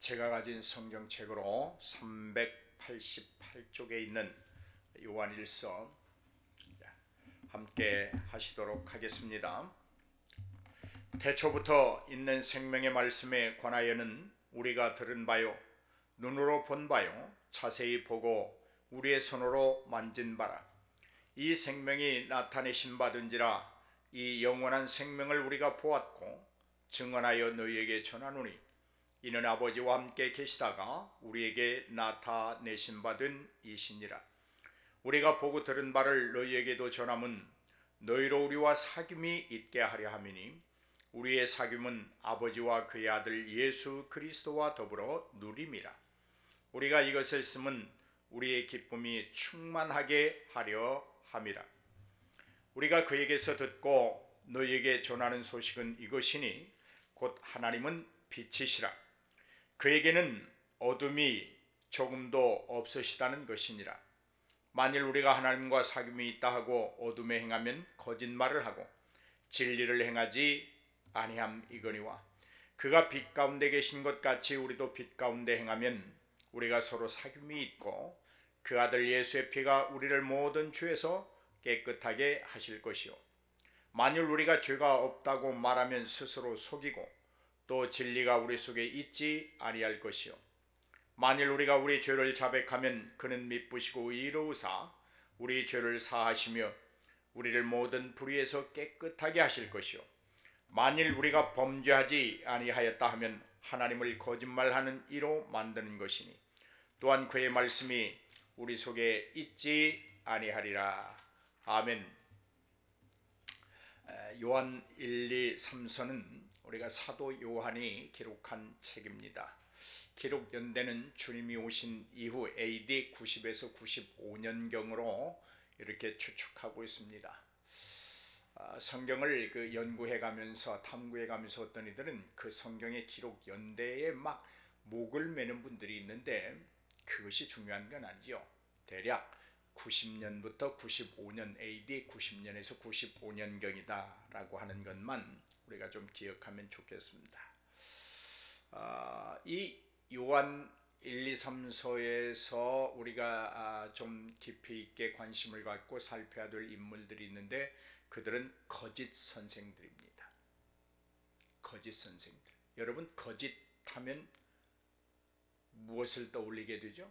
제가 가진 성경책으로 388쪽에 있는 요한일서 함께 하시도록 하겠습니다. 태초부터 있는 생명의 말씀에 관하여는 우리가 들은 바요, 눈으로 본 바요, 자세히 보고 우리의 손으로 만진 바라. 이 생명이 나타내신 바든지라. 이 영원한 생명을 우리가 보았고 증언하여 너희에게 전하노니 이는 아버지와 함께 계시다가 우리에게 나타내신 바된 이시니라. 우리가 보고 들은 바를 너희에게도 전함은 너희로 우리와 사귐이 있게 하려 함이니 우리의 사귐은 아버지와 그의 아들 예수 그리스도와 더불어 누림이라. 우리가 이것을 쓰면 우리의 기쁨이 충만하게 하려 함이라. 우리가 그에게서 듣고 너희에게 전하는 소식은 이것이니 곧 하나님은 빛이시라. 그에게는 어둠이 조금도 없으시다는 것이니라. 만일 우리가 하나님과 사귐이 있다 하고 어둠에 행하면 거짓말을 하고 진리를 행하지 아니함이거니와 그가 빛 가운데 계신 것 같이 우리도 빛 가운데 행하면 우리가 서로 사귐이 있고 그 아들 예수의 피가 우리를 모든 죄에서 깨끗하게 하실 것이요, 만일 우리가 죄가 없다고 말하면 스스로 속이고 또 진리가 우리 속에 있지 아니할 것이요, 만일 우리가 우리 죄를 자백하면 그는 미쁘시고 의로우사 우리 죄를 사하시며 우리를 모든 불의에서 깨끗하게 하실 것이요, 만일 우리가 범죄하지 아니하였다 하면 하나님을 거짓말하는 이로 만드는 것이니 또한 그의 말씀이 우리 속에 있지 아니하리라. 아멘. 요한 1, 2, 3서는 우리가 사도 요한이 기록한 책입니다. 기록 연대는 주님이 오신 이후 AD 90에서 95년경으로 이렇게 추측하고 있습니다. 성경을 연구해 가면서 탐구해 가면서 어떤 이들은 그 성경의 기록 연대에 막 목을 매는 분들이 있는데 그것이 중요한 건 아니죠. 대략 90년부터 95년, AD 90년에서 95년경이다 라고 하는 것만 우리가 좀 기억하면 좋겠습니다. 이 요한 1, 2, 3서에서 우리가 좀 깊이 있게 관심을 갖고 살펴야 될 인물들이 있는데 그들은 거짓 선생들입니다. 거짓 선생들. 여러분, 거짓 하면 무엇을 떠올리게 되죠?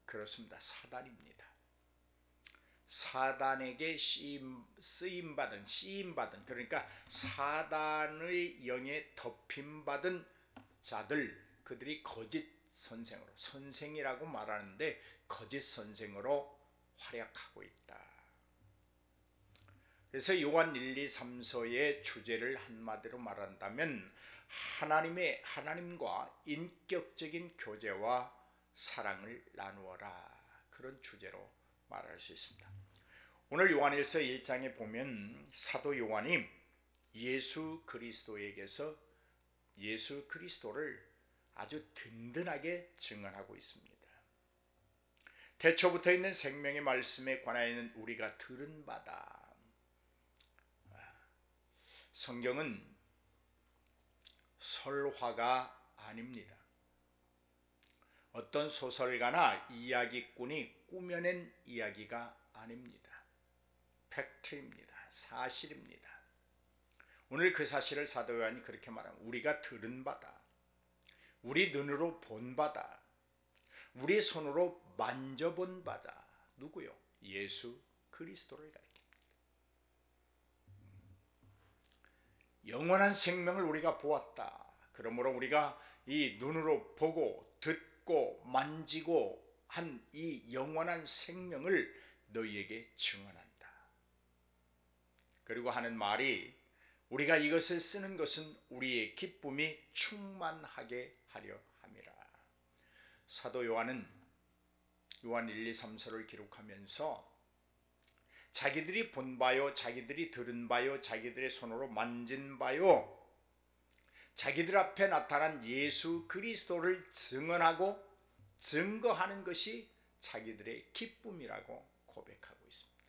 그렇습니다. 사단입니다. 사단에게 쓰임받은, 그러니까 사단의 영에 덮임받은 자들, 그들이 거짓 선생으로, 선생이라고 말하는데 거짓 선생으로 활약하고 있다. 그래서 요한 1, 2, 3서의 주제를 한마디로 말한다면 하나님과 인격적인 교제와 사랑을 나누어라, 그런 주제로 말할 수 있습니다. 오늘 요한일서 1장에 보면 사도 요한이 예수 그리스도에게서 예수 그리스도를 아주 든든하게 증언하고 있습니다. 태초부터 있는 생명의 말씀에 관하여는 우리가 들은 바다. 성경은 설화가 아닙니다. 어떤 소설가나 이야기꾼이 꾸며낸 이야기가 아닙니다. 팩트입니다. 사실입니다. 오늘 그 사실을 사도 요한이 그렇게 말합니다. 우리가 들은 바다, 우리 눈으로 본 바다, 우리 손으로 만져본 바다. 누구요? 예수 그리스도를 가리킵니다. 영원한 생명을 우리가 보았다. 그러므로 우리가 이 눈으로 보고 듣고 만지고 한 이 영원한 생명을 너희에게 증언한다. 그리고 하는 말이 우리가 이것을 쓰는 것은 우리의 기쁨이 충만하게 하려 함이라. 사도 요한은 요한 1, 2, 3서를 기록하면서 자기들이 본 바요, 자기들이 들은 바요, 자기들의 손으로 만진 바요, 자기들 앞에 나타난 예수 그리스도를 증언하고 증거하는 것이 자기들의 기쁨이라고 고백하고 있습니다.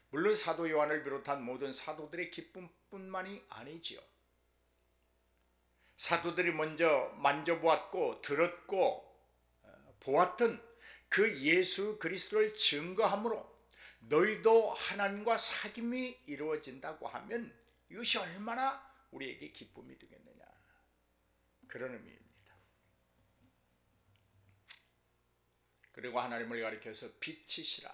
물론 사도 요한을 비롯한 모든 사도들의 기쁨뿐만이 아니지요. 사도들이 먼저 만져보았고 들었고 보았던 그 예수 그리스도를 증거함으로 너희도 하나님과 사귐이 이루어진다고 하면 이것이 얼마나 우리에게 기쁨이 되겠느냐, 그런 의미입니다. 그리고 하나님을 가리켜서 빛이시라,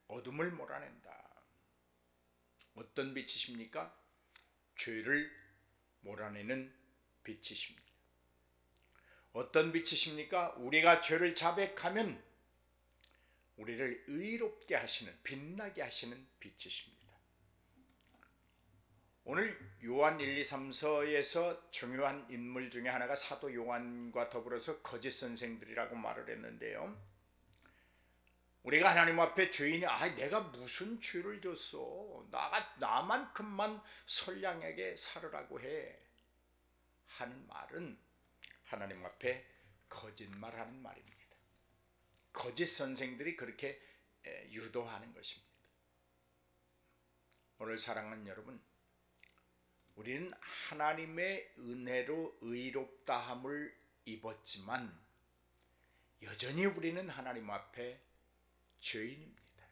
어둠을 몰아낸다. 어떤 빛이십니까? 죄를 몰아내는 빛이십니다. 어떤 빛이십니까? 우리가 죄를 자백하면 우리를 의롭게 하시는, 빛나게 하시는 빛이십니다. 오늘 요한 1, 2, 3서에서 중요한 인물 중에 하나가 사도 요한과 더불어서 거짓 선생들이라고 말을 했는데요, 우리가 하나님 앞에 죄인이 내가 무슨 죄를 졌어, 나만큼만 선량하게 살으라고 해 하는 말은 하나님 앞에 거짓말하는 말입니다. 거짓 선생들이 그렇게 유도하는 것입니다. 오늘 사랑하는 여러분, 우리는 하나님의 은혜로 의롭다함을 입었지만 여전히 우리는 하나님 앞에 죄인입니다.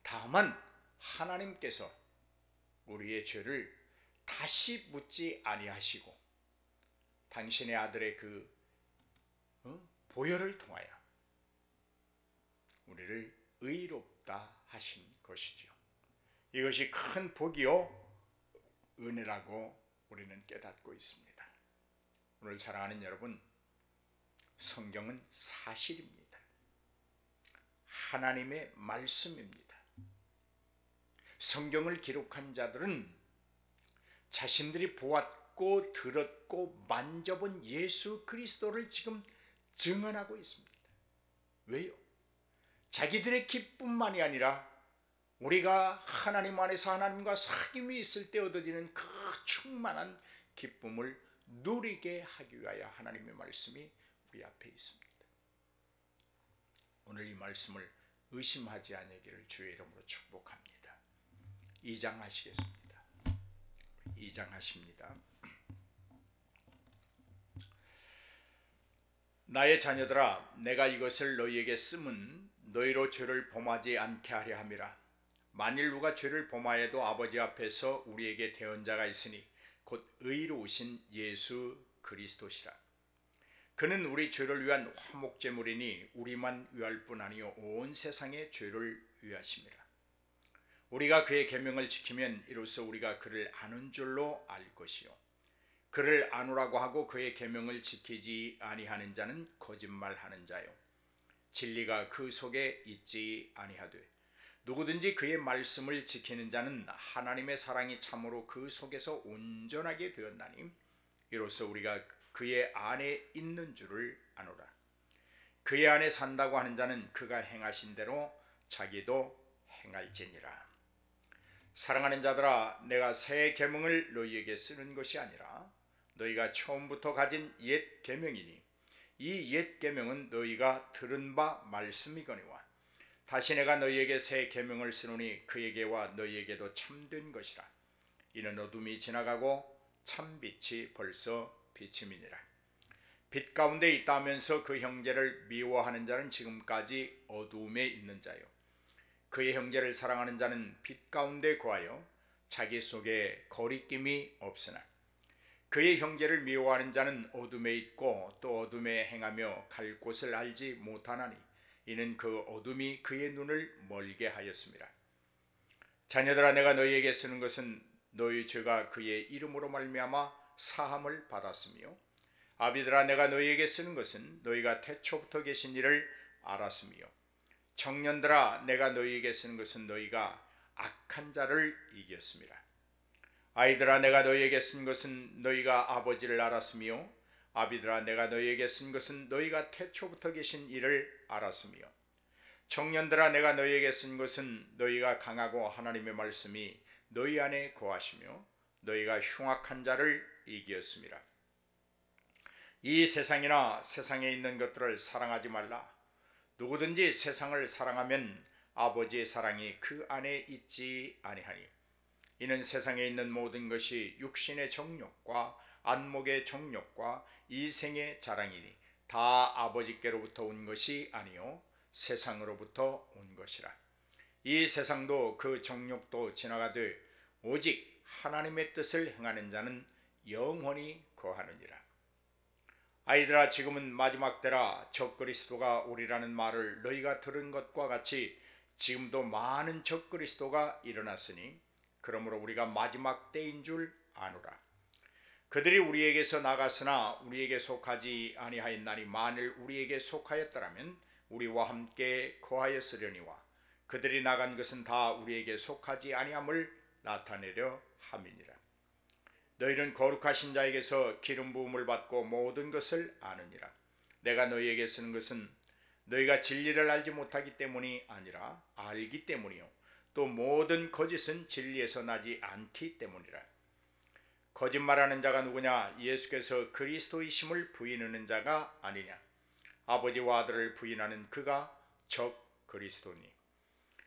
다만 하나님께서 우리의 죄를 다시 묻지 아니하시고 당신의 아들의 그 보혈을 통하여 우리를 의롭다 하신 것이지요. 이것이 큰 복이요 은혜라고 우리는 깨닫고 있습니다. 오늘 사랑하는 여러분, 성경은 사실입니다. 하나님의 말씀입니다. 성경을 기록한 자들은 자신들이 보았고 들었고 만져본 예수 그리스도를 지금 증언하고 있습니다. 왜요? 자기들의 기쁨만이 아니라 우리가 하나님 안에서 하나님과 사귐이 있을 때 얻어지는 그 충만한 기쁨을 누리게 하기 위하여 하나님의 말씀이 우리 앞에 있습니다. 오늘 이 말씀을 의심하지 아니기를 주의 이름으로 축복합니다. 2장 하시겠습니다. 2장 하십니다. 나의 자녀들아, 내가 이것을 너희에게 쓰면 너희로 죄를 범하지 않게 하려 함이라. 만일 누가 죄를 범하여도 아버지 앞에서 우리에게 대언자가 있으니 곧 의로우신 예수 그리스도시라. 그는 우리 죄를 위한 화목제물이니 우리만 위할 뿐 아니요 온 세상의 죄를 위하심이라. 우리가 그의 계명을 지키면 이로써 우리가 그를 아는 줄로 알 것이요 그를 아노라고 하고 그의 계명을 지키지 아니하는 자는 거짓말하는 자요 진리가 그 속에 있지 아니하되 누구든지 그의 말씀을 지키는 자는 하나님의 사랑이 참으로 그 속에서 온전하게 되었나니 이로써 우리가 그의 안에 있는 줄을 아노라. 그의 안에 산다고 하는 자는 그가 행하신 대로 자기도 행할지니라. 사랑하는 자들아, 내가 새 계명을 너희에게 쓰는 것이 아니라 너희가 처음부터 가진 옛 계명이니 이 옛 계명은 너희가 들은 바 말씀이거니와 다시 내가 너희에게 새 계명을 쓰노니 그에게와 너희에게도 참된 것이라. 이는 어둠이 지나가고 참빛이 벌써 비침이니라. 빛 가운데 있다면서 그 형제를 미워하는 자는 지금까지 어둠에 있는 자요 그의 형제를 사랑하는 자는 빛 가운데 거하여 자기 속에 거리낌이 없으나 그의 형제를 미워하는 자는 어둠에 있고 또 어둠에 행하며 갈 곳을 알지 못하나니 이는 그 어둠이 그의 눈을 멀게 하였습니다. 자녀들아, 내가 너희에게 쓰는 것은 너희 죄가 그의 이름으로 말미암아 사함을 받았으며 아비들아, 내가 너희에게 쓰는 것은 너희가 태초부터 계신 이를 알았으며 청년들아, 내가 너희에게 쓰는 것은 너희가 악한 자를 이겼습니다. 아이들아, 내가 너희에게 쓴 것은 너희가 아버지를 알았으며 아비들아, 내가 너희에게 쓴 것은 너희가 태초부터 계신 이를 알았으며 청년들아, 내가 너희에게 쓴 것은 너희가 강하고 하나님의 말씀이 너희 안에 거하시며 너희가 흉악한 자를 이기었습니다. 이 세상이나 세상에 있는 것들을 사랑하지 말라. 누구든지 세상을 사랑하면 아버지의 사랑이 그 안에 있지 아니하니 이는 세상에 있는 모든 것이 육신의 정욕과 안목의 정욕과 이생의 자랑이니 다 아버지께로부터 온 것이 아니요 세상으로부터 온 것이라. 이 세상도 그 정욕도 지나가되 오직 하나님의 뜻을 행하는 자는 영원히 거하느니라. 아이들아, 지금은 마지막 때라. 적그리스도가 오리라는 말을 너희가 들은 것과 같이 지금도 많은 적그리스도가 일어났으니 그러므로 우리가 마지막 때인 줄 아노라. 그들이 우리에게서 나갔으나 우리에게 속하지 아니하였나니 만일 우리에게 속하였더라면 우리와 함께 거하였으려니와 그들이 나간 것은 다 우리에게 속하지 아니함을 나타내려 함이니라. 너희는 거룩하신 자에게서 기름 부음을 받고 모든 것을 아느니라. 내가 너희에게 쓰는 것은 너희가 진리를 알지 못하기 때문이 아니라 알기 때문이요 또 모든 거짓은 진리에서 나지 않기 때문이라. 거짓말하는 자가 누구냐? 예수께서 그리스도이심을 부인하는 자가 아니냐? 아버지와 아들을 부인하는 그가 적 그리스도니.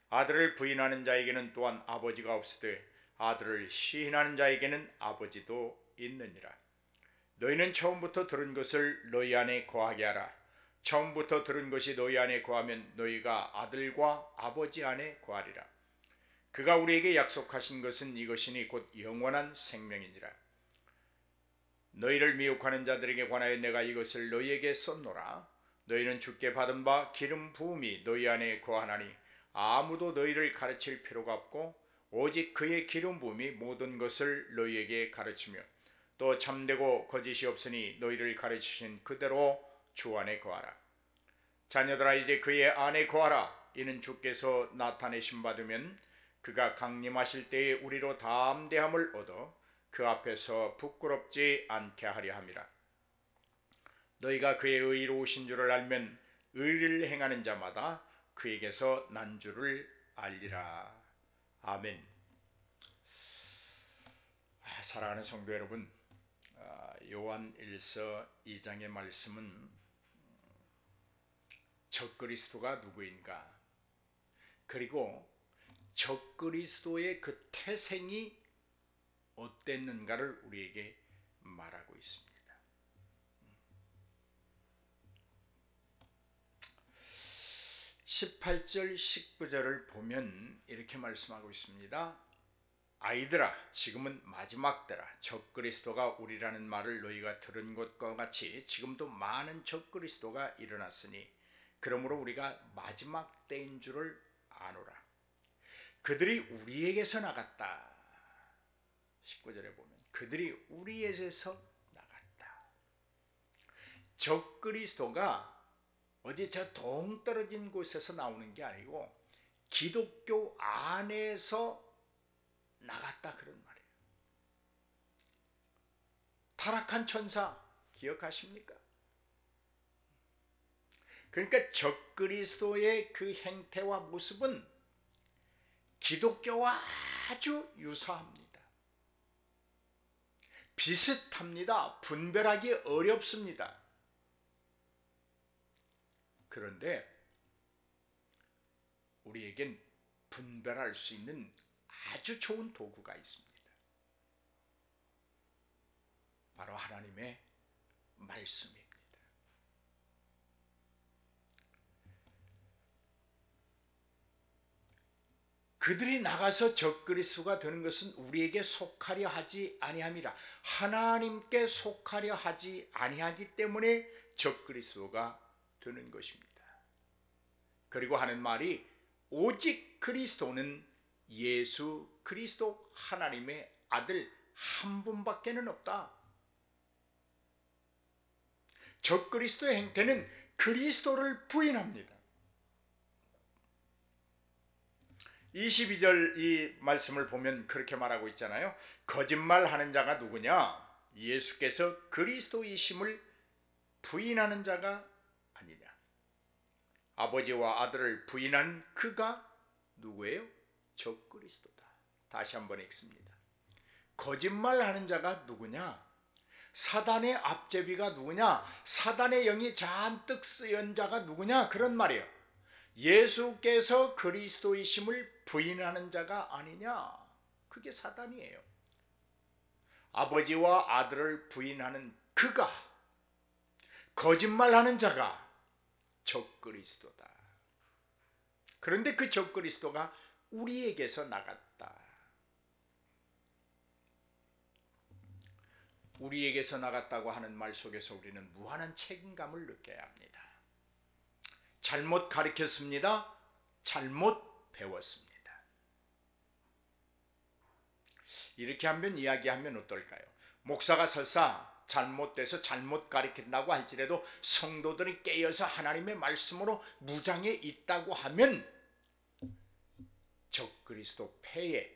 아들을 부인하는 자에게는 또한 아버지가 없으되 아들을 시인하는 자에게는 아버지도 있느니라. 너희는 처음부터 들은 것을 너희 안에 거하게 하라. 처음부터 들은 것이 너희 안에 거하면 너희가 아들과 아버지 안에 거하리라. 그가 우리에게 약속하신 것은 이것이니 곧 영원한 생명이니라. 너희를 미혹하는 자들에게 관하여 내가 이것을 너희에게 썼노라. 너희는 주께 받은 바 기름 부음이 너희 안에 거하나니 아무도 너희를 가르칠 필요가 없고 오직 그의 기름 부음이 모든 것을 너희에게 가르치며 또 참되고 거짓이 없으니 너희를 가르치신 그대로 주 안에 거하라. 자녀들아, 이제 그의 안에 거하라. 이는 주께서 나타내심 받으면 그가 강림하실 때에 우리로 담대함을 얻어 그 앞에서 부끄럽지 않게 하려 함이라. 너희가 그의 의로우신 줄을 알면 의를 행하는 자마다 그에게서 난 줄을 알리라. 아멘. 사랑하는 성도 여러분, 요한 1서 2장의 말씀은 적그리스도가 누구인가, 그리고 적그리스도의 그 태생이 어땠는가를 우리에게 말하고 있습니다. 18절 19절을 보면 이렇게 말씀하고 있습니다. 아이들아, 지금은 마지막 때라. 적그리스도가 오리라는 말을 너희가 들은 것과 같이 지금도 많은 적그리스도가 일어났으니 그러므로 우리가 마지막 때인 줄을 아노라. 그들이 우리에게서 나갔다. 19절에 보면 그들이 우리에게서 나갔다. 적그리스도가 어디 저 동떨어진 곳에서 나오는 게 아니고 기독교 안에서 나갔다, 그런 말이에요. 타락한 천사 기억하십니까? 그러니까 적그리스도의 그 행태와 모습은 기독교와 아주 유사합니다. 비슷합니다. 분별하기 어렵습니다. 그런데 우리에겐 분별할 수 있는 아주 좋은 도구가 있습니다. 바로 하나님의 말씀입니다. 그들이 나가서 적그리스도가 되는 것은 우리에게 속하려 하지 아니함이라. 하나님께 속하려 하지 아니하기 때문에 적그리스도가 되는 것입니다. 그리고 하는 말이 오직 그리스도는 예수 그리스도 하나님의 아들 한 분밖에는 없다. 적그리스도의 행태는 그리스도를 부인합니다. 22절 이 말씀을 보면 그렇게 말하고 있잖아요. 거짓말하는 자가 누구냐? 예수께서 그리스도이심을 부인하는 자가 아니냐. 아버지와 아들을 부인한 그가 누구예요? 적그리스도다. 다시 한번 읽습니다. 거짓말하는 자가 누구냐? 사단의 앞제비가 누구냐? 사단의 영이 잔뜩 쓰연 자가 누구냐? 그런 말이에요. 예수께서 그리스도이심을 부인하는 자가 아니냐? 그게 사단이에요. 아버지와 아들을 부인하는 그가, 거짓말하는 자가 적그리스도다. 그런데 그 적그리스도가 우리에게서 나갔다. 우리에게서 나갔다고 하는 말 속에서 우리는 무한한 책임감을 느껴야 합니다. 잘못 가르쳤습니다. 잘못 배웠습니다. 이렇게 한번 이야기하면 어떨까요? 목사가 설사 잘못돼서 잘못 가르친다고 할지라도 성도들이 깨어서 하나님의 말씀으로 무장해 있다고 하면 적그리스도 폐에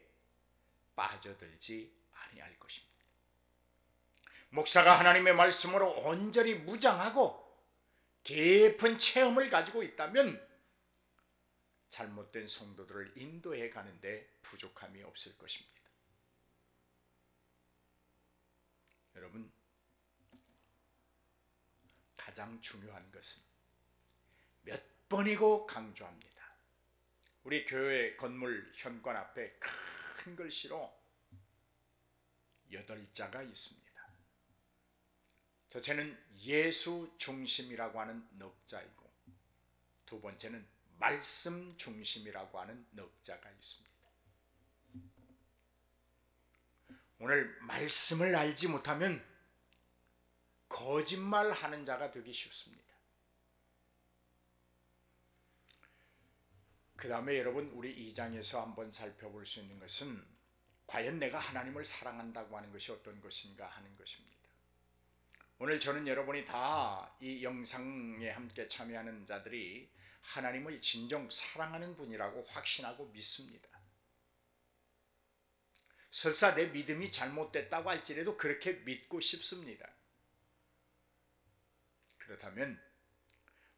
빠져들지 아니할 것입니다. 목사가 하나님의 말씀으로 온전히 무장하고 깊은 체험을 가지고 있다면 잘못된 성도들을 인도해 가는데 부족함이 없을 것입니다. 여러분, 가장 중요한 것은 몇 번이고 강조합니다. 우리 교회 건물 현관 앞에 큰 글씨로 8자가 있습니다. 첫째는 예수 중심이라고 하는 넉자이고, 두 번째는 말씀 중심이라고 하는 넉자가 있습니다. 오늘 말씀을 알지 못하면 거짓말하는 자가 되기 쉽습니다. 그 다음에 여러분, 우리 2장에서 한번 살펴볼 수 있는 것은 과연 내가 하나님을 사랑한다고 하는 것이 어떤 것인가 하는 것입니다. 오늘 저는 여러분이 다 이 영상에 함께 참여하는 자들이 하나님을 진정 사랑하는 분이라고 확신하고 믿습니다. 설사 내 믿음이 잘못됐다고 할지라도 그렇게 믿고 싶습니다. 그렇다면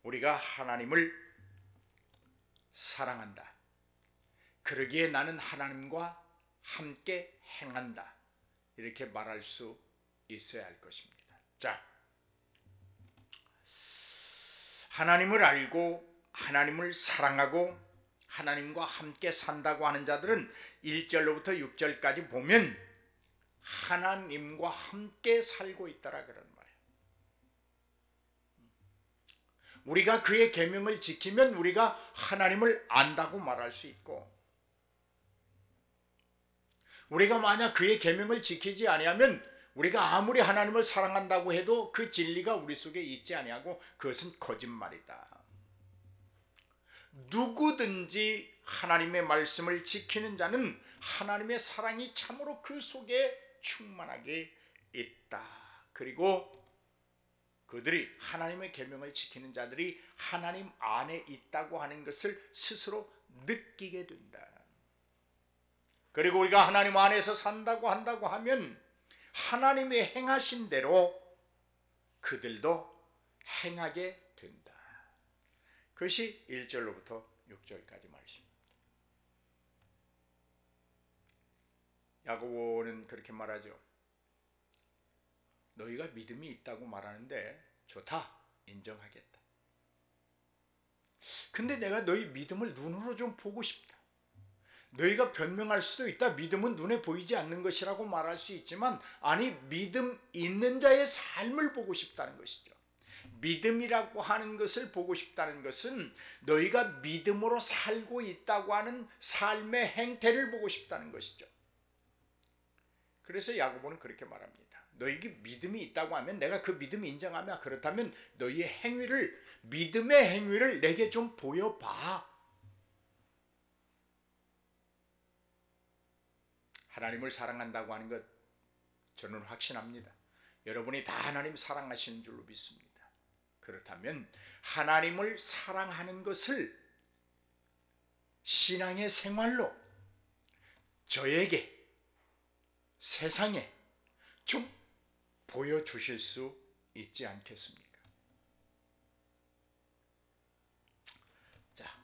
우리가 하나님을 사랑한다, 그러기에 나는 하나님과 함께 행한다, 이렇게 말할 수 있어야 할 것입니다. 자, 하나님을 알고 하나님을 사랑하고 하나님과 함께 산다고 하는 자들은 1절로부터 6절까지 보면 하나님과 함께 살고 있다라 그런 말이에요. 우리가 그의 계명을 지키면 우리가 하나님을 안다고 말할 수 있고, 우리가 만약 그의 계명을 지키지 아니하면 우리가 아무리 하나님을 사랑한다고 해도 그 진리가 우리 속에 있지 아니하고 그것은 거짓말이다. 누구든지 하나님의 말씀을 지키는 자는 하나님의 사랑이 참으로 그 속에 충만하게 있다. 그리고 그들이 하나님의 계명을 지키는 자들이 하나님 안에 있다고 하는 것을 스스로 느끼게 된다. 그리고 우리가 하나님 안에서 산다고 한다고 하면 하나님의 행하신 대로 그들도 행하게 된다. 그것이 1절로부터 6절까지 말씀입니다. 야고보는 그렇게 말하죠. 너희가 믿음이 있다고 말하는데 좋다, 인정하겠다. 근데 내가 너희 믿음을 눈으로 좀 보고 싶다. 너희가 변명할 수도 있다. 믿음은 눈에 보이지 않는 것이라고 말할 수 있지만, 아니, 믿음 있는 자의 삶을 보고 싶다는 것이죠. 믿음이라고 하는 것을 보고 싶다는 것은 너희가 믿음으로 살고 있다고 하는 삶의 행태를 보고 싶다는 것이죠. 그래서 야고보는 그렇게 말합니다. 너희에게 믿음이 있다고 하면 내가 그 믿음을 인정하며, 그렇다면 너희의 행위를, 믿음의 행위를 내게 좀 보여봐. 하나님을 사랑한다고 하는 것 저는 확신합니다. 여러분이 다 하나님 사랑하시는 줄로 믿습니다. 그렇다면 하나님을 사랑하는 것을 신앙의 생활로 저에게, 세상에 좀 보여주실 수 있지 않겠습니까? 자,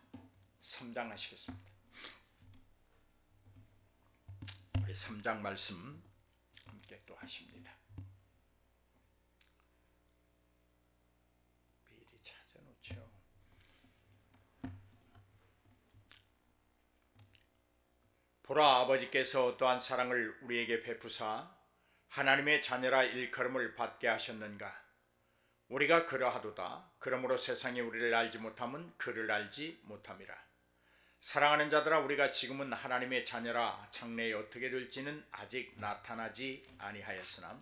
3장 하시겠습니다. 우리 3장 말씀 함께 또 하십니다. 미리 찾아놓죠. 보라, 아버지께서 어떠한 사랑을 우리에게 베푸사 하나님의 자녀라 일컬음을 받게 하셨는가. 우리가 그러하도다. 그러므로 세상이 우리를 알지 못함은 그를 알지 못함이라. 사랑하는 자들아, 우리가 지금은 하나님의 자녀라 장래에 어떻게 될지는 아직 나타나지 아니하였으나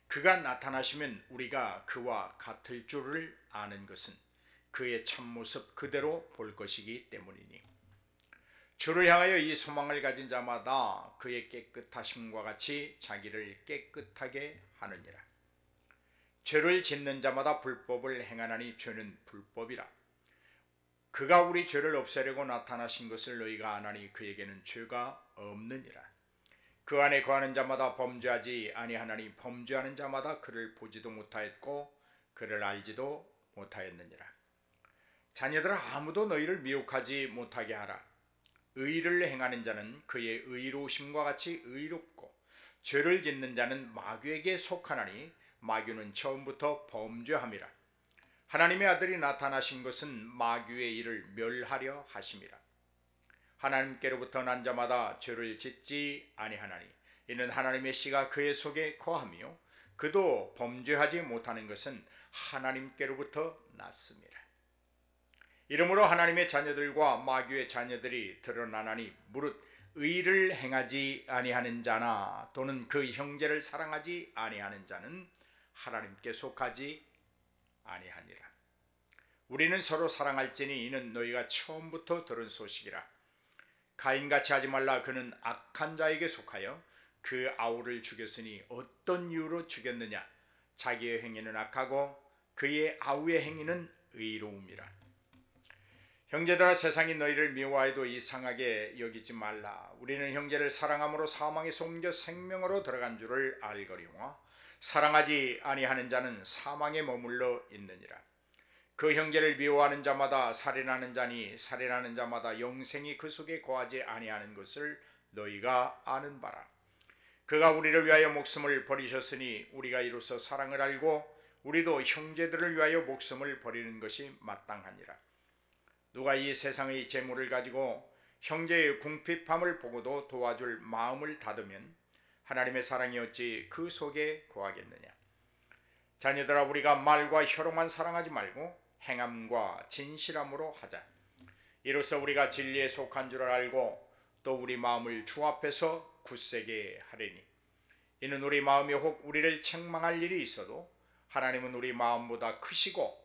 그가 나타나시면 우리가 그와 같을 줄을 아는 것은 그의 참모습 그대로 볼 것이기 때문이니, 주를 향하여 이 소망을 가진 자마다 그의 깨끗하심과 같이 자기를 깨끗하게 하느니라. 죄를 짓는 자마다 불법을 행하나니 죄는 불법이라. 그가 우리 죄를 없애려고 나타나신 것을 너희가 아나니 그에게는 죄가 없느니라. 그 안에 거하는 자마다 범죄하지 아니하나니 범죄하는 자마다 그를 보지도 못하였고 그를 알지도 못하였느니라. 자녀들아, 아무도 너희를 미혹하지 못하게 하라. 의를 행하는 자는 그의 의로우심과 같이 의롭고 죄를 짓는 자는 마귀에게 속하나니 마귀는 처음부터 범죄함이라. 하나님의 아들이 나타나신 것은 마귀의 일을 멸하려 하심이라. 하나님께로부터 난 자마다 죄를 짓지 아니하나니 이는 하나님의 씨가 그의 속에 거하며 그도 범죄하지 못하는 것은 하나님께로부터 났습니다. 이러므로 하나님의 자녀들과 마귀의 자녀들이 드러나나니 무릇 의를 행하지 아니하는 자나 또는 그 형제를 사랑하지 아니하는 자는 하나님께 속하지 아니하니라. 우리는 서로 사랑할지니 이는 너희가 처음부터 들은 소식이라. 가인같이 하지 말라. 그는 악한 자에게 속하여 그 아우를 죽였으니 어떤 이유로 죽였느냐. 자기의 행위는 악하고 그의 아우의 행위는 의로움이라. 형제들아, 세상이 너희를 미워해도 이상하게 여기지 말라. 우리는 형제를 사랑함으로 사망에서 옮겨 생명으로 들어간 줄을 알거니와 사랑하지 아니하는 자는 사망에 머물러 있느니라. 그 형제를 미워하는 자마다 살인하는 자니 살인하는 자마다 영생이 그 속에 거하지 아니하는 것을 너희가 아는 바라. 그가 우리를 위하여 목숨을 버리셨으니 우리가 이로써 사랑을 알고 우리도 형제들을 위하여 목숨을 버리는 것이 마땅하니라. 누가 이 세상의 재물을 가지고 형제의 궁핍함을 보고도 도와줄 마음을 닫으면 하나님의 사랑이 어찌 그 속에 거하겠느냐. 자녀들아, 우리가 말과 혀로만 사랑하지 말고 행함과 진실함으로 하자. 이로써 우리가 진리에 속한 줄을 알고 또 우리 마음을 주 앞에서 굳세게 하리니, 이는 우리 마음이 혹 우리를 책망할 일이 있어도 하나님은 우리 마음보다 크시고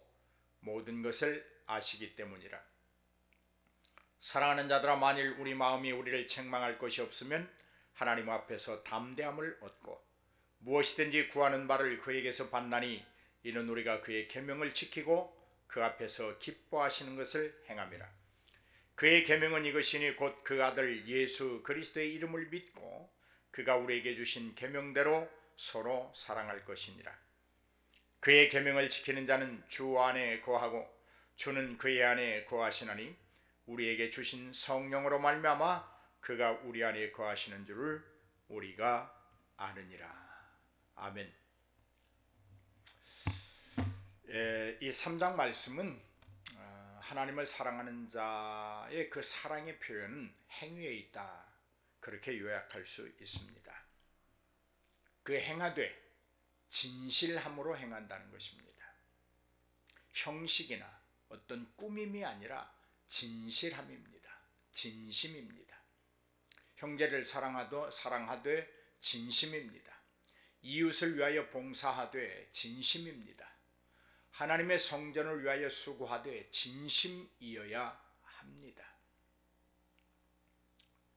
모든 것을 아시기 때문이라. 사랑하는 자들아, 만일 우리 마음이 우리를 책망할 것이 없으면 하나님 앞에서 담대함을 얻고 무엇이든지 구하는 바를 그에게서 받나니 이는 우리가 그의 계명을 지키고 그 앞에서 기뻐하시는 것을 행함이라. 그의 계명은 이것이니 곧 그 아들 예수 그리스도의 이름을 믿고 그가 우리에게 주신 계명대로 서로 사랑할 것이니라. 그의 계명을 지키는 자는 주 안에 거하고 주는 그의 안에 거하시나니 우리에게 주신 성령으로 말미암아 그가 우리 안에 거하시는 줄을 우리가 아느니라. 아멘. 이 3장 말씀은 하나님을 사랑하는 자의 그 사랑의 표현은 행위에 있다, 그렇게 요약할 수 있습니다. 그 행하되 진실함으로 행한다는 것입니다. 형식이나 어떤 꾸밈이 아니라 진실함입니다. 진심입니다. 형제를 사랑하되 진심입니다. 이웃을 위하여 봉사하되 진심입니다. 하나님의 성전을 위하여 수고하되 진심이어야 합니다.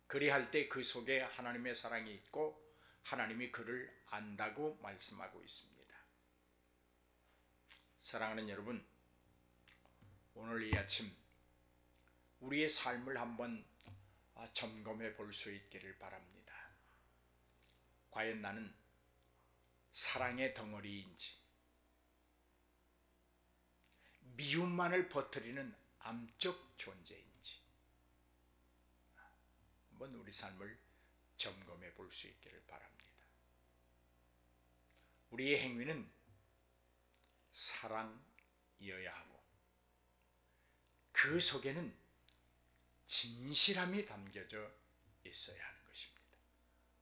그리할 때 그 속에 하나님의 사랑이 있고 하나님이 그를 안다고 말씀하고 있습니다. 사랑하는 여러분, 오늘 이 아침 우리의 삶을 한번 점검해 볼 수 있기를 바랍니다. 과연 나는 사랑의 덩어리인지, 미움만을 퍼뜨리는 암적 존재인지 한번 우리 삶을 점검해 볼 수 있기를 바랍니다. 우리의 행위는 사랑이어야 하고 그 속에는 진실함이 담겨져 있어야 하는 것입니다.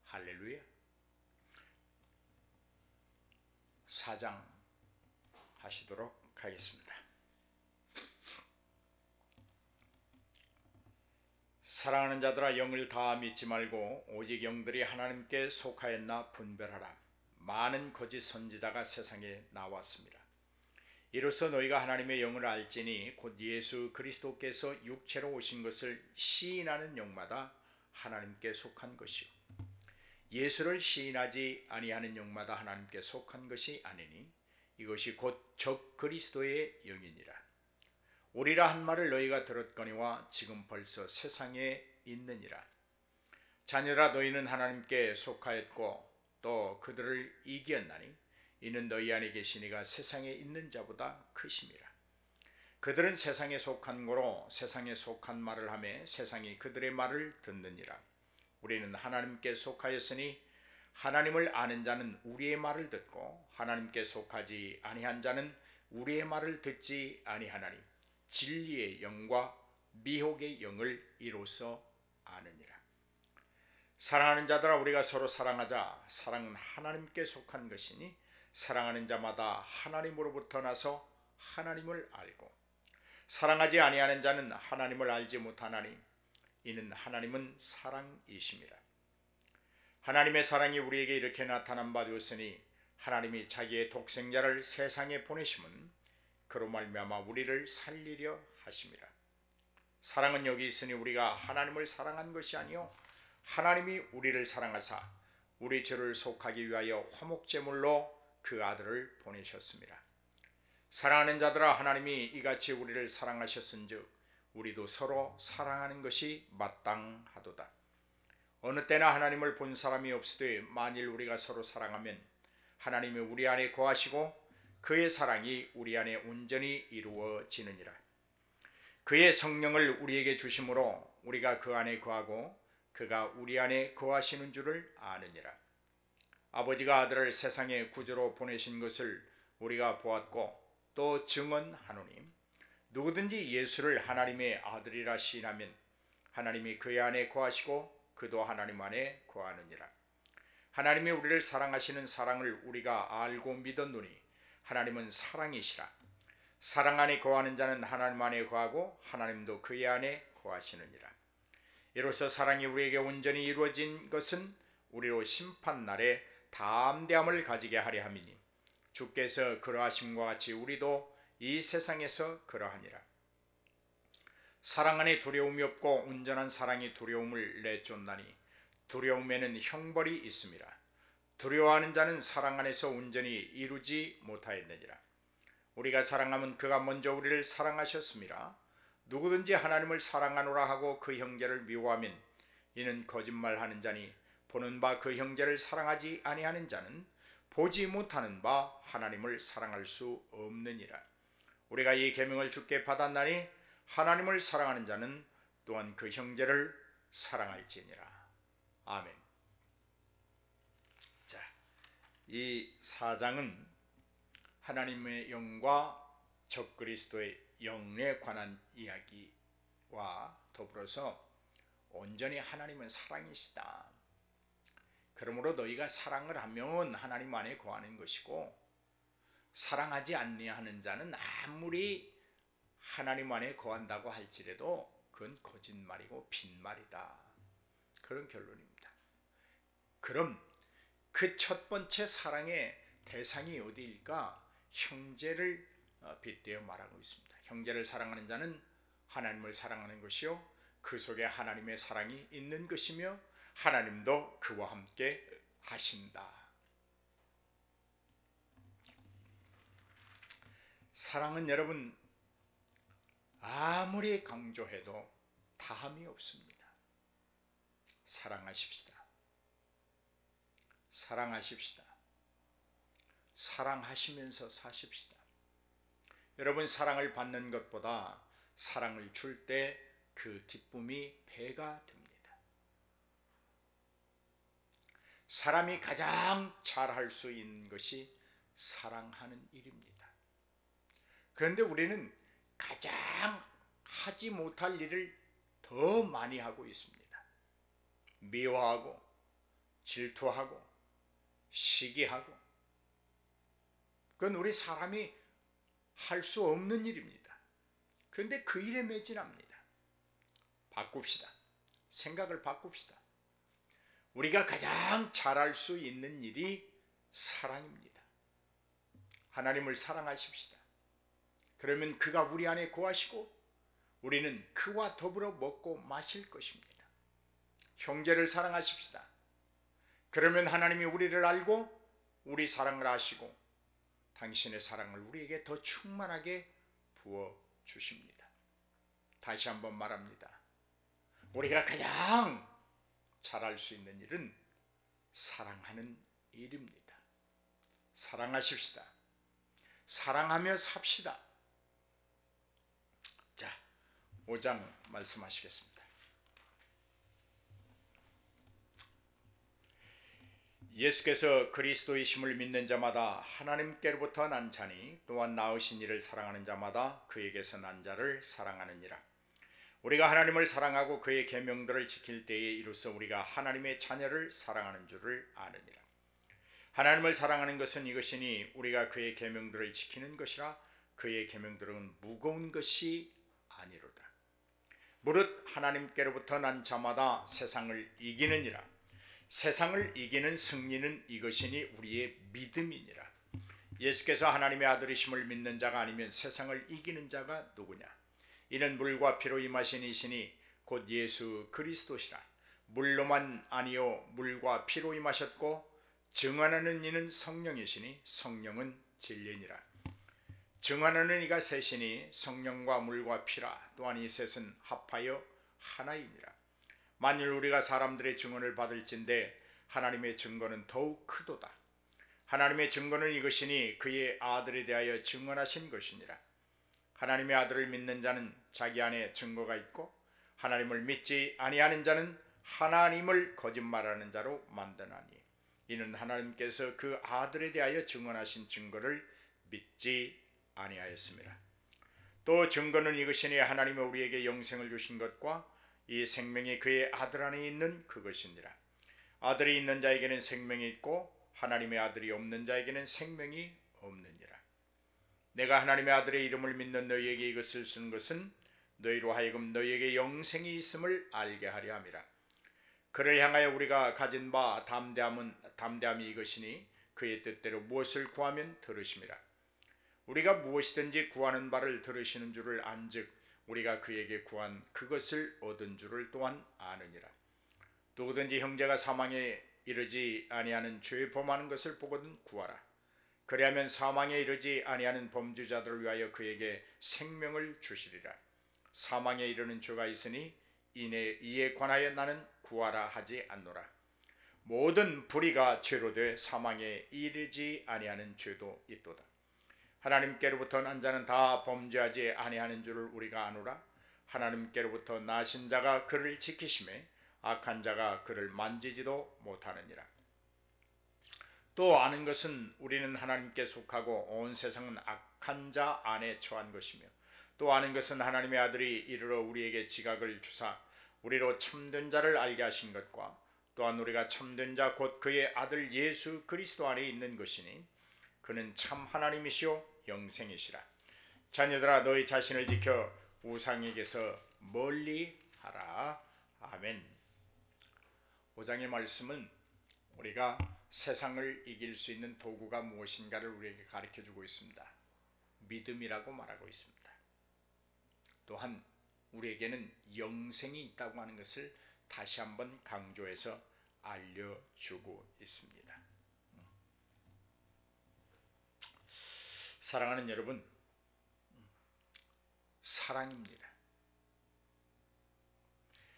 할렐루야. 4장 하시도록 하겠습니다. 사랑하는 자들아, 영을 다 믿지 말고 오직 영들이 하나님께 속하였나 분별하라. 많은 거짓 선지자가 세상에 나왔습니다. 이로써 너희가 하나님의 영을 알지니 곧 예수 그리스도께서 육체로 오신 것을 시인하는 영마다 하나님께 속한 것이요 예수를 시인하지 아니하는 영마다 하나님께 속한 것이 아니니 이것이 곧 적 그리스도의 영이니라. 오리라 한 말을 너희가 들었거니와 지금 벌써 세상에 있느니라. 자녀라, 너희는 하나님께 속하였고 또 그들을 이기었나니 이는 너희 안에 계신 이가 세상에 있는 자보다 크심이라. 그들은 세상에 속한 고로 세상에 속한 말을 하며 세상이 그들의 말을 듣느니라. 우리는 하나님께 속하였으니 하나님을 아는 자는 우리의 말을 듣고 하나님께 속하지 아니한 자는 우리의 말을 듣지 아니하나니 진리의 영과 미혹의 영을 이로써 아느니라. 사랑하는 자들아, 우리가 서로 사랑하자. 사랑은 하나님께 속한 것이니 사랑하는 자마다 하나님으로부터 나서 하나님을 알고 사랑하지 아니하는 자는 하나님을 알지 못하나니 이는 하나님은 사랑이심이라. 하나님의 사랑이 우리에게 이렇게 나타난 바 되었으니 하나님이 자기의 독생자를 세상에 보내심은 그로 말미암아 우리를 살리려 하심이라. 사랑은 여기 있으니 우리가 하나님을 사랑한 것이 아니요 하나님이 우리를 사랑하사 우리 죄를 속하기 위하여 화목제물로 그 아들을 보내셨습니다. 사랑하는 자들아, 하나님이 이같이 우리를 사랑하셨은즉 우리도 서로 사랑하는 것이 마땅하도다. 어느 때나 하나님을 본 사람이 없으되 만일 우리가 서로 사랑하면 하나님이 우리 안에 거하시고 그의 사랑이 우리 안에 온전히 이루어지느니라. 그의 성령을 우리에게 주심으로 우리가 그 안에 거하고 그가 우리 안에 거하시는 줄을 아느니라. 아버지가 아들을 세상에 구주로 보내신 것을 우리가 보았고 또 증언하노니 누구든지 예수를 하나님의 아들이라 시인하면 하나님이 그의 안에 거하시고 그도 하나님 안에 거하느니라. 하나님이 우리를 사랑하시는 사랑을 우리가 알고 믿었노니 하나님은 사랑이시라. 사랑 안에 거하는 자는 하나님 안에 거하고 하나님도 그의 안에 거하시느니라. 이로써 사랑이 우리에게 온전히 이루어진 것은 우리로 심판날에 담대함을 가지게 하려 함이니 주께서 그러하심과 같이 우리도 이 세상에서 그러하니라. 사랑 안에 두려움이 없고 온전한 사랑이 두려움을 내쫓나니 두려움에는 형벌이 있음이라. 두려워하는 자는 사랑 안에서 온전히 이루지 못하였느니라. 우리가 사랑하면 그가 먼저 우리를 사랑하셨음이라. 누구든지 하나님을 사랑하노라 하고 그 형제를 미워하면 이는 거짓말하는 자니 보는 바 그 형제를 사랑하지 아니하는 자는 보지 못하는 바 하나님을 사랑할 수 없느니라. 우리가 이 계명을 주께 받았나니 하나님을 사랑하는 자는 또한 그 형제를 사랑할지니라. 아멘. 자, 이 4장은 하나님의 영과 적그리스도의 영에 관한 이야기와 더불어서 온전히 하나님은 사랑이시다. 그러므로 너희가 사랑을 하면 하나님 안에 거하는 것이고 사랑하지 아니하는 자는 아무리 하나님 안에 거한다고 할지라도 그건 거짓말이고 빈말이다. 그런 결론입니다. 그럼 그 첫 번째 사랑의 대상이 어디일까? 형제를 빗대어 말하고 있습니다. 형제를 사랑하는 자는 하나님을 사랑하는 것이요 그 속에 하나님의 사랑이 있는 것이며 하나님도 그와 함께 하신다. 사랑은 여러분 아무리 강조해도 다함이 없습니다. 사랑하십시다. 사랑하십시다. 사랑하시면서 사십시다. 여러분, 사랑을 받는 것보다 사랑을 줄 때 그 기쁨이 배가 됩니다. 사람이 가장 잘할 수 있는 것이 사랑하는 일입니다. 그런데 우리는 가장 하지 못할 일을 더 많이 하고 있습니다. 미워하고 질투하고 시기하고, 그건 우리 사람이 할 수 없는 일입니다. 그런데 그 일에 매진합니다. 바꿉시다. 생각을 바꿉시다. 우리가 가장 잘할 수 있는 일이 사랑입니다. 하나님을 사랑하십시다. 그러면 그가 우리 안에 거하시고 우리는 그와 더불어 먹고 마실 것입니다. 형제를 사랑하십시다. 그러면 하나님이 우리를 알고 우리 사랑을 아시고 당신의 사랑을 우리에게 더 충만하게 부어주십니다. 다시 한번 말합니다. 우리가 가장 잘할 수 있는 일은 사랑하는 일입니다. 사랑하십시다. 사랑하며 삽시다. 자, 5장 말씀하시겠습니다. 예수께서 그리스도이심을 믿는 자마다 하나님께로부터 난 자니 또한 낳으신 이를 사랑하는 자마다 그에게서 난 자를 사랑하느니라. 우리가 하나님을 사랑하고 그의 계명들을 지킬 때에 이로써 우리가 하나님의 자녀를 사랑하는 줄을 아느니라. 하나님을 사랑하는 것은 이것이니 우리가 그의 계명들을 지키는 것이라. 그의 계명들은 무거운 것이 아니로다. 무릇 하나님께로부터 난 자마다 세상을 이기느니라. 세상을 이기는 승리는 이것이니 우리의 믿음이니라. 예수께서 하나님의 아들이심을 믿는 자가 아니면 세상을 이기는 자가 누구냐? 이는 물과 피로 임하신 이시니 곧 예수 그리스도시라. 물로만 아니요 물과 피로 임하셨고 증언하는 이는 성령이시니 성령은 진리니라. 증언하는 이가 셋이니 성령과 물과 피라. 또한 이 셋은 합하여 하나이니라. 만일 우리가 사람들의 증언을 받을진대 하나님의 증거는 더욱 크도다. 하나님의 증거는 이것이니 그의 아들에 대하여 증언하신 것이니라. 하나님의 아들을 믿는 자는 자기 안에 증거가 있고 하나님을 믿지 아니하는 자는 하나님을 거짓말하는 자로 만드나니 이는 하나님께서 그 아들에 대하여 증언하신 증거를 믿지 아니하였습니다. 또 증거는 이것이니 하나님이 우리에게 영생을 주신 것과 이 생명이 그의 아들 안에 있는 그것이니라. 아들이 있는 자에게는 생명이 있고 하나님의 아들이 없는 자에게는 생명이 없느니라. 내가 하나님의 아들의 이름을 믿는 너희에게 이것을 쓴 것은 너희로 하여금 너희에게 영생이 있음을 알게 하려 함이라. 그를 향하여 우리가 가진 바 담대함이 이것이니 그의 뜻대로 무엇을 구하면 들으심이라. 우리가 무엇이든지 구하는 바를 들으시는 줄을 안즉 우리가 그에게 구한 그것을 얻은 줄을 또한 아느니라. 누구든지 형제가 사망에 이르지 아니하는 죄 범하는 것을 보거든 구하라. 그리하면 사망에 이르지 아니하는 범죄자들을 위하여 그에게 생명을 주시리라. 사망에 이르는 죄가 있으니 이에 관하여 나는 구하라 하지 않노라. 모든 불의가 죄로 돼 사망에 이르지 아니하는 죄도 있도다. 하나님께로부터 난 자는 다 범죄하지 아니하는 줄을 우리가 아노라. 하나님께로부터 나신 자가 그를 지키심에 악한 자가 그를 만지지도 못하느니라. 또 아는 것은 우리는 하나님께 속하고 온 세상은 악한 자 안에 처한 것이며 또 아는 것은 하나님의 아들이 이르러 우리에게 지각을 주사 우리로 참된 자를 알게 하신 것과 또한 우리가 참된 자 곧 그의 아들 예수 그리스도 안에 있는 것이니 그는 참 하나님이시오 영생이시라. 자녀들아 너희 자신을 지켜 우상에게서 멀리하라. 아멘. 5장의 말씀은 우리가 세상을 이길 수 있는 도구가 무엇인가를 우리에게 가르쳐주고 있습니다. 믿음이라고 말하고 있습니다. 또한 우리에게는 영생이 있다고 하는 것을 다시 한번 강조해서 알려주고 있습니다. 사랑하는 여러분, 사랑입니다.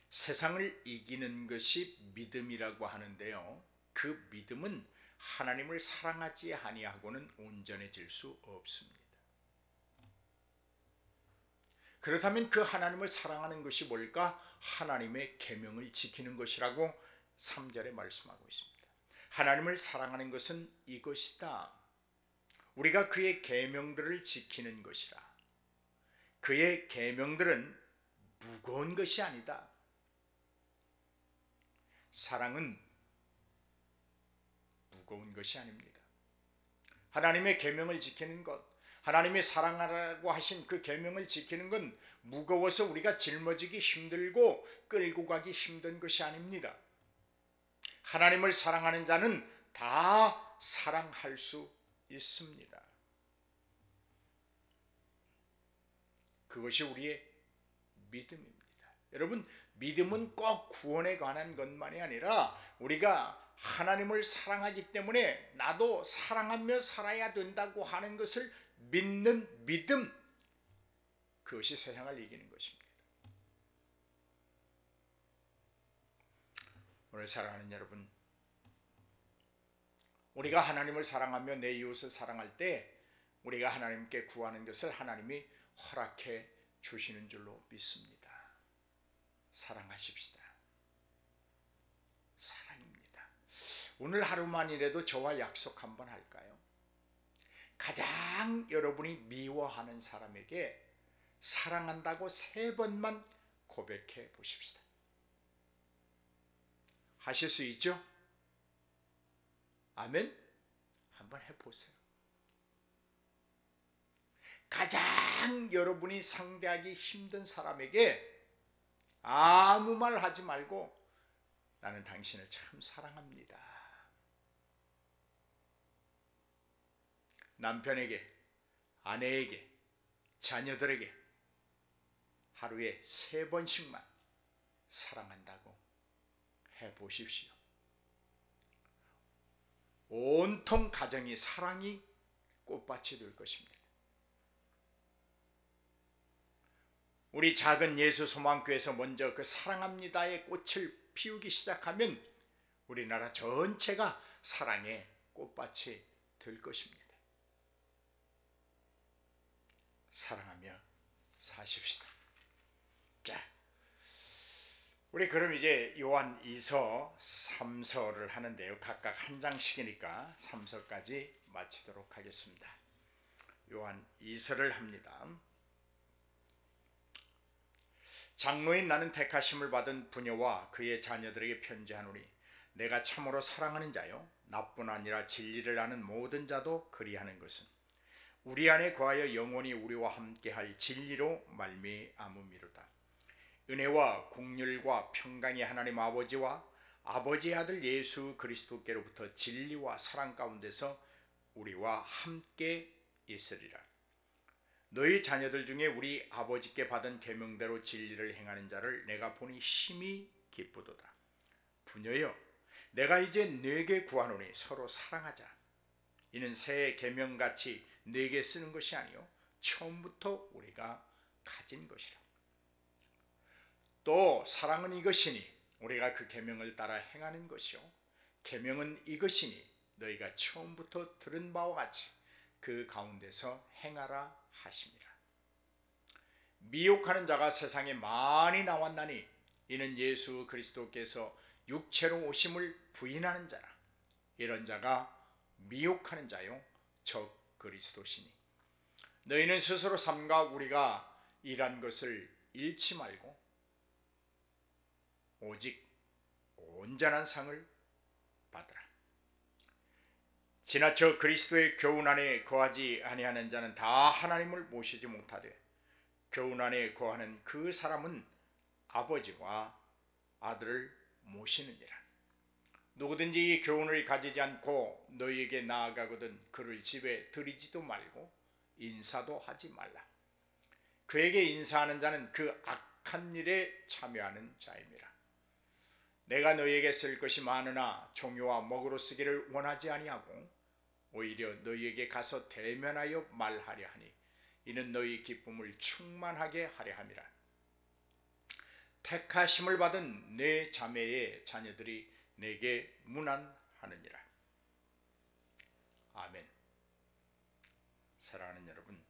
세상을 이기는 것이 믿음이라고 하는데요, 그 믿음은 하나님을 사랑하지 아니하고는 온전해질 수 없습니다. 그렇다면 그 하나님을 사랑하는 것이 뭘까? 하나님의 계명을 지키는 것이라고 3절에 말씀하고 있습니다. 하나님을 사랑하는 것은 이것이다. 우리가 그의 계명들을 지키는 것이라. 그의 계명들은 무거운 것이 아니다. 사랑은 무거운 것이 아닙니다. 하나님의 계명을 지키는 것, 하나님이 사랑하라고 하신 그 계명을 지키는 건 무거워서 우리가 짊어지기 힘들고 끌고 가기 힘든 것이 아닙니다. 하나님을 사랑하는 자는 다 사랑할 수 있습니다. 그것이 우리의 믿음입니다. 여러분, 믿음은 꼭 구원에 관한 것만이 아니라 우리가 하나님을 사랑하기 때문에 나도 사랑하며 살아야 된다고 하는 것을 믿는 믿음, 그것이 세상을 이기는 것입니다. 오늘 사랑하는 여러분, 우리가 하나님을 사랑하며 내 이웃을 사랑할 때 우리가 하나님께 구하는 것을 하나님이 허락해 주시는 줄로 믿습니다. 사랑하십시다. 사랑입니다. 오늘 하루만이라도 저와 약속 한번 할까요? 가장 여러분이 미워하는 사람에게 사랑한다고 3번만 고백해 보십시다. 하실 수 있죠? 아멘? 한번 해보세요. 가장 여러분이 상대하기 힘든 사람에게 아무 말 하지 말고 나는 당신을 참 사랑합니다. 남편에게, 아내에게, 자녀들에게 하루에 3번씩만 사랑한다고 해보십시오. 온통 가정이 사랑이 꽃밭이 될 것입니다. 우리 작은 예수 소망교회에서 먼저 그 사랑합니다의 꽃을 피우기 시작하면 우리나라 전체가 사랑의 꽃밭이 될 것입니다. 사랑하며 사십시다. 자, 우리 그럼 이제 요한 2서 3서를 하는데요. 각각 한 장씩이니까 3서까지 마치도록 하겠습니다. 요한 2서를 합니다. 장로인 나는 택하심을 받은 부녀와 그의 자녀들에게 편지하노니 내가 참으로 사랑하는 자요 나뿐 아니라 진리를 아는 모든 자도 그리하는 것은 우리 안에 거하여 영원히 우리와 함께할 진리로 말미암음이로다. 은혜와 긍휼과 평강이 하나님 아버지와 아버지의 아들 예수 그리스도께로부터 진리와 사랑 가운데서 우리와 함께 있으리라. 너희 자녀들 중에 우리 아버지께 받은 계명대로 진리를 행하는 자를 내가 보니 심히 기쁘도다. 부녀여, 내가 이제 네게 구하노니 서로 사랑하자. 이는 새 계명같이 네게 쓰는 것이 아니요 처음부터 우리가 가진 것이라. 또 사랑은 이것이니 우리가 그 계명을 따라 행하는 것이요 계명은 이것이니 너희가 처음부터 들은 바와 같이 그 가운데서 행하라 하심이라. 미혹하는 자가 세상에 많이 나왔나니 이는 예수 그리스도께서 육체로 오심을 부인하는 자라. 이런 자가 미혹하는 자요 적 그리스도시니 너희는 스스로 삼가 우리가 일한 것을 잃지 말고 오직 온전한 상을 받으라. 지나쳐 그리스도의 교훈 안에 거하지 아니하는 자는 다 하나님을 모시지 못하되 교훈 안에 거하는 그 사람은 아버지와 아들을 모시느니라. 누구든지 이 교훈을 가지지 않고 너희에게 나아가거든 그를 집에 들이지도 말고 인사도 하지 말라. 그에게 인사하는 자는 그 악한 일에 참여하는 자임이라. 내가 너희에게 쓸 것이 많으나 종교와 먹으로 쓰기를 원하지 아니하고 오히려 너희에게 가서 대면하여 말하려 하니 이는 너희 기쁨을 충만하게 하려 함이라. 택하심을 받은 내 자매의 자녀들이 내게 문안하느니라. 아멘. 사랑하는 여러분,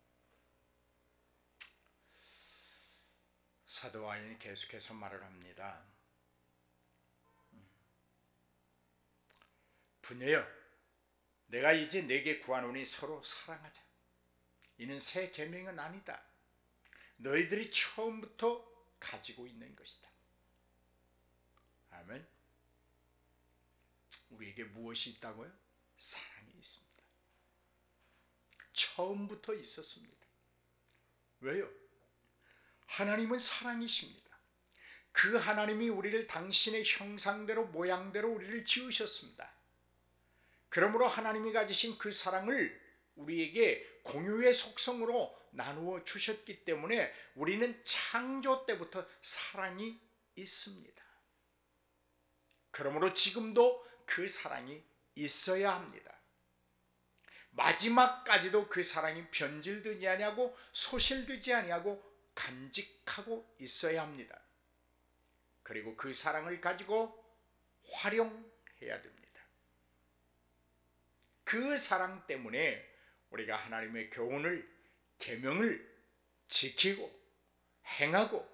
사도 바울이 계속해서 말을 합니다. 부녀여, 내가 이제 네게 구하노니 서로 사랑하자. 이는 새 계명은 아니다. 너희들이 처음부터 가지고 있는 것이다. 아멘. 우리에게 무엇이 있다고요? 사랑이 있습니다. 처음부터 있었습니다. 왜요? 하나님은 사랑이십니다. 그 하나님이 우리를 당신의 형상대로 모양대로 우리를 지으셨습니다. 그러므로 하나님이 가지신 그 사랑을 우리에게 공유의 속성으로 나누어 주셨기 때문에 우리는 창조 때부터 사랑이 있습니다. 그러므로 지금도 그 사랑이 있어야 합니다. 마지막까지도 그 사랑이 변질되지 아니하고 소실되지 아니하고 간직하고 있어야 합니다. 그리고 그 사랑을 가지고 활용해야 됩니다. 그 사랑 때문에 우리가 하나님의 교훈을, 계명을 지키고 행하고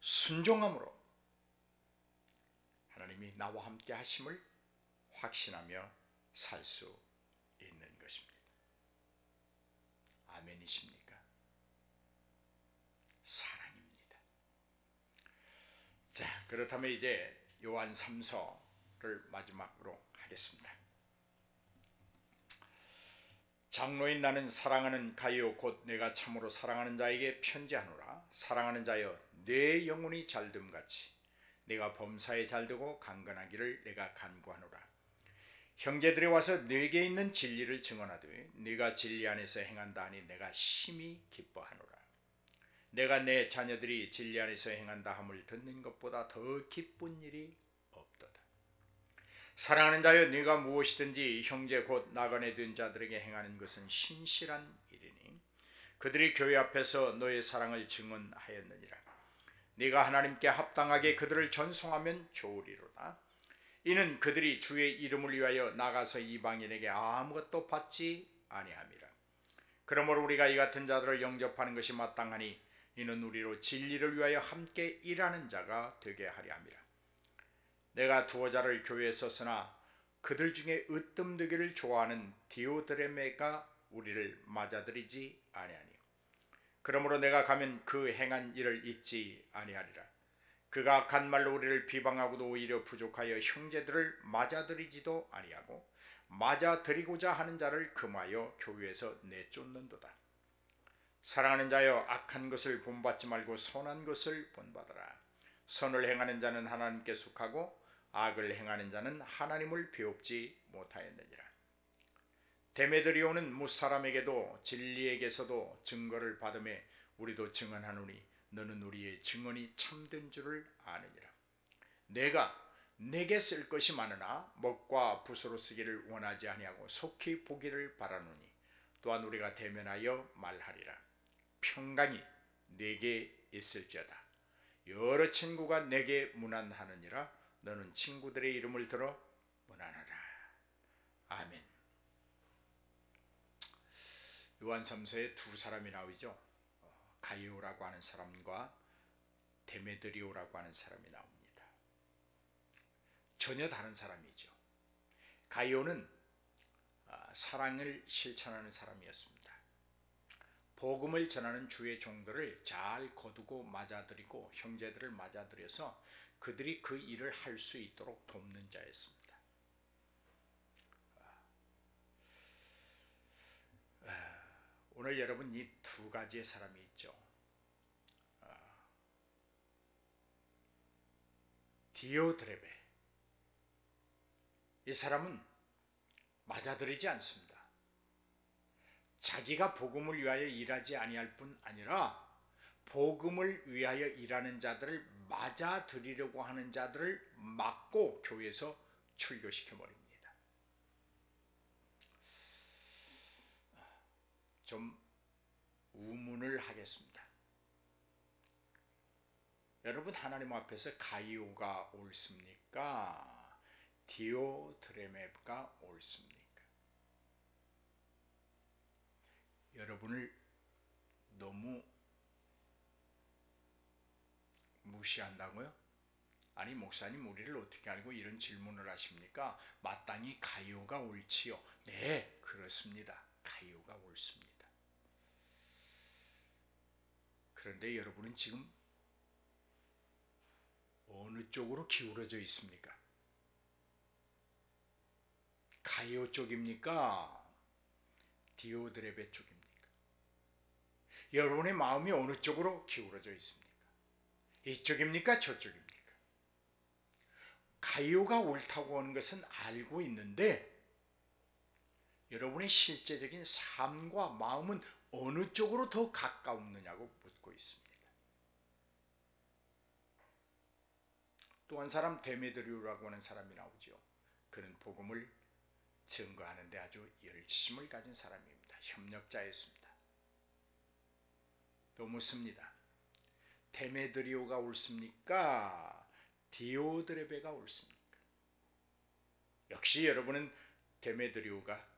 순종함으로 하나님이 나와 함께 하심을 확신하며 살 수 있는 것입니다. 아멘이십니까? 사랑입니다. 자, 그렇다면 이제 요한 3서를 마지막으로 하겠습니다. 장로인 나는 사랑하는 가이오 곧 내가 참으로 사랑하는 자에게 편지하노라. 사랑하는 자여, 내 영혼이 잘됨같이 내가 범사에 잘되고 강건하기를 내가 간구하노라. 형제들이 와서 네게 있는 진리를 증언하되 네가 진리 안에서 행한다 하니 내가 심히 기뻐하노라. 내가 내 자녀들이 진리 안에서 행한다 함을 듣는 것보다 더 기쁜 일이 없도다. 사랑하는 자여, 네가 무엇이든지 형제 곧 나그네 된 자들에게 행하는 것은 신실한 일이니 그들이 교회 앞에서 너의 사랑을 증언하였느니라. 네가 하나님께 합당하게 그들을 전송하면 좋으리로다. 이는 그들이 주의 이름을 위하여 나가서 이방인에게 아무것도 받지 아니함이라. 그러므로 우리가 이 같은 자들을 영접하는 것이 마땅하니 이는 우리로 진리를 위하여 함께 일하는 자가 되게 하려 함이라. 내가 두어 자를 교회에 썼으나 그들 중에 으뜸되기를 좋아하는 디오드레메가 우리를 맞아들이지 아니하니 그러므로 내가 가면 그 행한 일을 잊지 아니하리라. 그가 악한 말로 우리를 비방하고도 오히려 부족하여 형제들을 맞아들이지도 아니하고 맞아들이고자 하는 자를 금하여 교회에서 내쫓는도다. 사랑하는 자여, 악한 것을 본받지 말고 선한 것을 본받아라. 선을 행하는 자는 하나님께 속하고 악을 행하는 자는 하나님을 배웁지 못하였느니라. 데메드리오는 무사람에게도 진리에게서도 증거를 받음에 우리도 증언하노니 너는 우리의 증언이 참된 줄을 아느니라. 내가 내게 쓸 것이 많으나 먹과 붓으로 쓰기를 원하지 아니하고 속히 보기를 바라노니 또한 우리가 대면하여 말하리라. 평강이 내게 있을지어다. 여러 친구가 내게 문안하느니라. 너는 친구들의 이름을 들어 문안하라. 아멘. 요한 3서에 두 사람이 나오죠. 가이오라고 하는 사람과 데메드리오라고 하는 사람이 나옵니다. 전혀 다른 사람이죠. 가이오는 사랑을 실천하는 사람이었습니다. 복음을 전하는 주의 종들을 잘 거두고 맞아들이고 형제들을 맞아들여서 그들이 그 일을 할 수 있도록 돕는 자였습니다. 오늘 여러분 이 두 가지의 사람이 있죠. 디오드레베, 이 사람은 맞아들이지 않습니다. 자기가 복음을 위하여 일하지 아니할 뿐 아니라 복음을 위하여 일하는 자들을 맞아들이려고 하는 자들을 막고 교회에서 출교시켜 버립니다. 좀 우문을 하겠습니다. 여러분, 하나님 앞에서 가이오가 옳습니까? 디오드레메가 옳습니까? 여러분을 너무 무시한다고요? 아니, 목사님 우리를 어떻게 알고 이런 질문을 하십니까? 마땅히 가이오가 옳지요. 네, 그렇습니다. 가이오가 옳습니다. 그런데 여러분은 지금 어느 쪽으로 기울어져 있습니까? 가이오 쪽입니까? 디오드레베 쪽입니까? 여러분의 마음이 어느 쪽으로 기울어져 있습니까? 이쪽입니까? 저쪽입니까? 가이오가 옳다고 하는 것은 알고 있는데 여러분의 실제적인 삶과 마음은 어느 쪽으로 더 가까웠느냐고 묻고 있습니다. 또 한 사람 데메드리오라고 하는 사람이 나오죠. 그는 복음을 증거하는데 아주 열심을 가진 사람입니다. 협력자였습니다. 또 묻습니다. 데메드리오가 옳습니까? 디오드레베가 옳습니까? 역시 여러분은 데메드리오가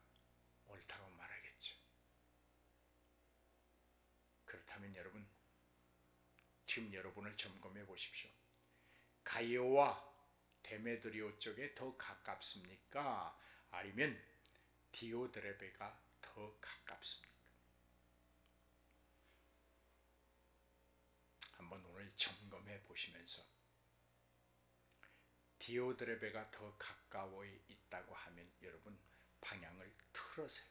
옳다고 말하겠죠. 그렇다면 여러분, 지금 여러분을 점검해 보십시오. 가이오와 데메드리오 쪽에 더 가깝습니까? 아니면 디오드레베가 더 가깝습니까? 한번 오늘 점검해 보시면서 디오드레베가 더 가까워 있다고 하면 여러분 방향을 틀으세요.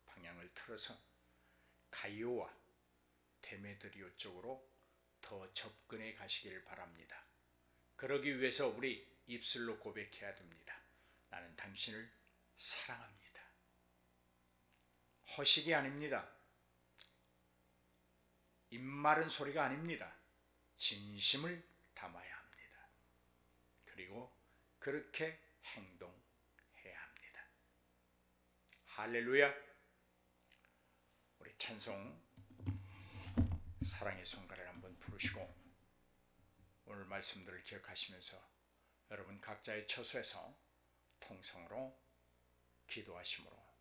방향을 틀어서 가이오와 데메드리오 쪽으로 더 접근해 가시길 바랍니다. 그러기 위해서 우리 입술로 고백해야 됩니다. 나는 당신을 사랑합니다. 허식이 아닙니다. 입마른 소리가 아닙니다. 진심을 담아야 합니다. 그리고 그렇게 행동해야 합니다. 할렐루야. 우리 찬송 사랑의 son가를 한번 부르시고 오늘 말씀들을 기억하시면서 여러분 각자의 처소에서 통성으로 기도하심으로